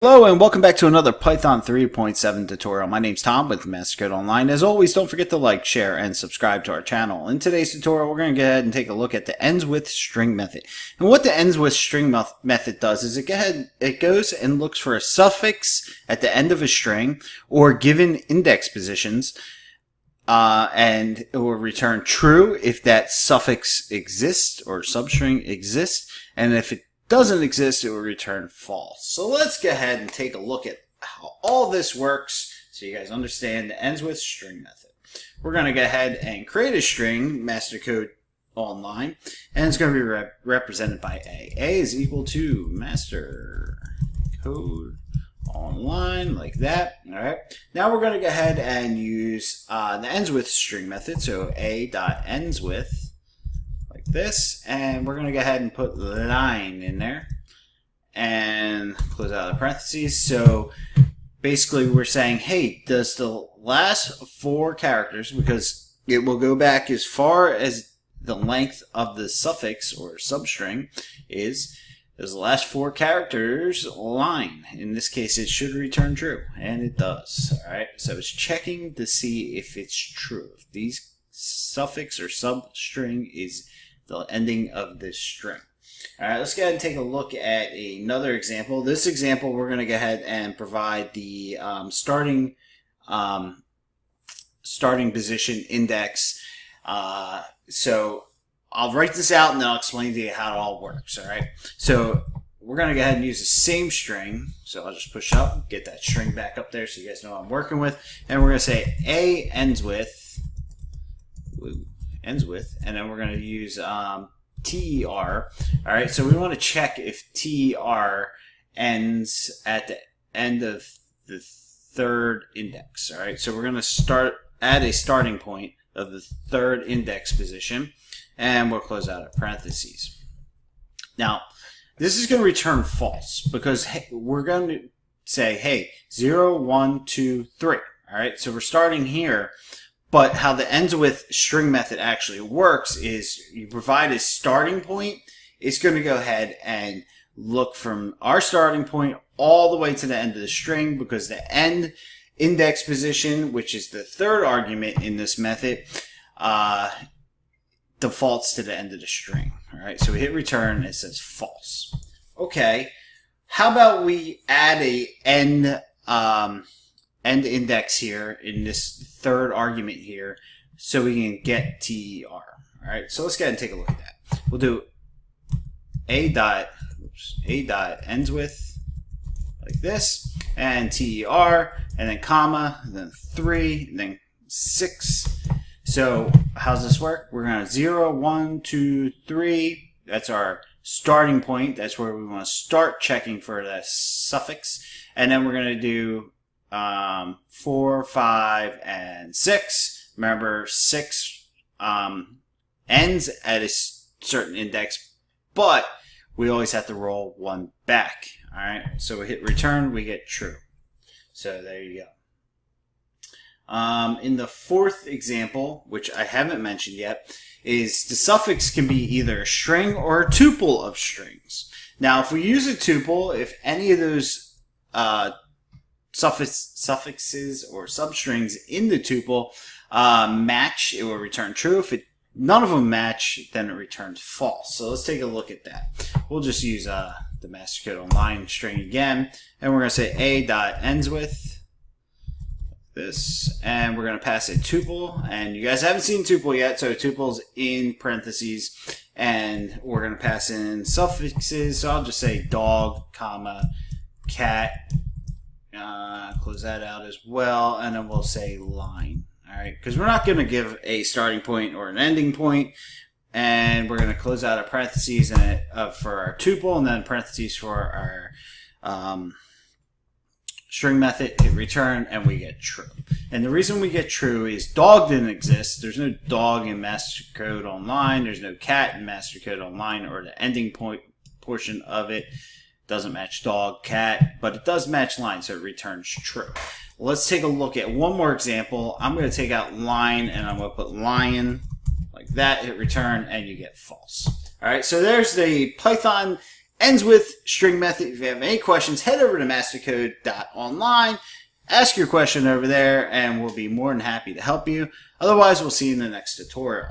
Hello and welcome back to another Python 3.7 tutorial. My name's Tom with MasterCode Online. As always, don't forget to like, share, and subscribe to our channel. In today's tutorial, we're going to go ahead and take a look at the Endswith string method. And what the Endswith string method does is it goes and looks for a suffix at the end of a string or given index positions, and it will return true if that suffix exists or substring exists, and if it doesn't exist, it will return false. So let's go ahead and take a look at how all this works so you guys understand the Endswith string method. We're going to go ahead and create a string, MasterCode Online, and it's going to be represented by A. A is equal to MasterCode Online, like that. All right. Now we're going to go ahead and use the Endswith string method. So A.Endswith. This, and we're going to go ahead and put line in there and close out the parentheses. So basically we're saying, hey, does the last four characters, because it will go back as far as the length of the suffix or substring is, does the last four characters line? In this case, it should return true, and it does. All right, so it's checking to see if it's true. If these suffix or substring is the ending of this string. All right, let's go ahead and take a look at another example. This example, we're going to go ahead and provide the starting position index. So I'll write this out and then I'll explain to you how it all works. All right, so we're going to go ahead and use the same string. So I'll just push up, get that string back up there so you guys know what I'm working with. And we're going to say A ends with, and then we're going to use TER. All right, so we want to check if TER ends at the end of the third index. All right, so we're going to start at a starting point of the third index position, and we'll close out our parentheses. Now, this is going to return false because we're going to say, hey, 0, 1, 2, 3. All right, so we're starting here. But how the Endswith string method actually works is you provide a starting point. It's going to go ahead and look from our starting point all the way to the end of the string, because the end index position, which is the third argument in this method, defaults to the end of the string. All right, so we hit return and it says false. Okay, how about we add a end index here in this third argument here so we can get TER. All right, so let's go ahead and take a look at that. We'll do A.Endswith like this, and TER, and then comma, and then 3, and then 6. So how's this work? We're going to 0, 1, 2, 3. That's our starting point. That's where we want to start checking for the suffix. And then we're going to do 4, 5, and 6. Remember, 6 ends at a certain index, but we always have to roll one back. All right, so we hit return, we get true. So there you go. In the fourth example, which I haven't mentioned yet, is the suffix can be either a string or a tuple of strings. Now, if we use a tuple, if any of those suffixes or substrings in the tuple match, it will return true. If none of them match, then it returns false. So let's take a look at that. We'll just use the MasterCode Online string again, and we're going to say A.Endswith this, and we're going to pass a tuple. And you guys haven't seen tuple yet, so tuple's in parentheses, and we're going to pass in suffixes. So I'll just say dog, comma, cat. Close that out as well, and then we'll say line. All right, because we're not going to give a starting point or an ending point, and we're going to close out our parentheses and for our tuple, and then parentheses for our string method. Hit return, and we get true. And the reason we get true is dog didn't exist. There's no dog in MasterCode Online. There's no cat in MasterCode Online, or the ending point portion of it doesn't match dog, cat, but it does match line, so it returns true. Let's take a look at one more example. I'm going to take out line, and I'm going to put lion like that, hit return, and you get false. All right, so there's the Python Endswith string method. If you have any questions, head over to mastercode.online. Ask your question over there, and we'll be more than happy to help you. Otherwise, we'll see you in the next tutorial.